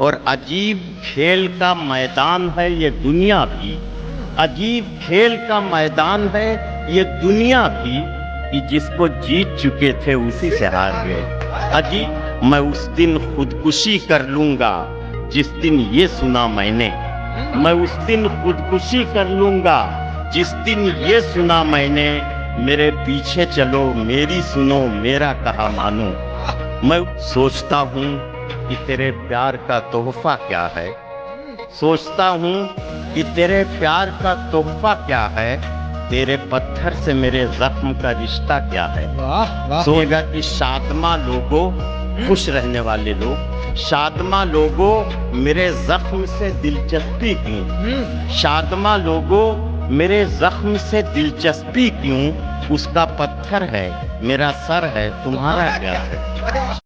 और अजीब खेल का मैदान है ये दुनिया भी, अजीब खेल का मैदान है ये दुनिया भी, कि जिसको जीत चुके थे उसी से हार गए। अजी मैं उस दिन खुदकुशी कर लूंगा जिस दिन ये सुना मैंने, मैं उस दिन खुदकुशी कर लूंगा जिस दिन ये सुना मैंने, मेरे पीछे चलो मेरी सुनो मेरा कहा मानो। मैं सोचता हूँ कि तेरे प्यार का तोहफा क्या है, सोचता हूँ कि तेरे प्यार का तोहफा क्या है, तेरे पत्थर से मेरे जख्म का रिश्ता क्या है। सोचेगा कि शादमा लोगों, खुश रहने वाले लोग, शादमा लोगों मेरे जख्म से दिलचस्पी क्यों, शादमा लोगों मेरे जख्म से दिलचस्पी क्यों, उसका पत्थर है मेरा सर है तुम्हारा क्या है।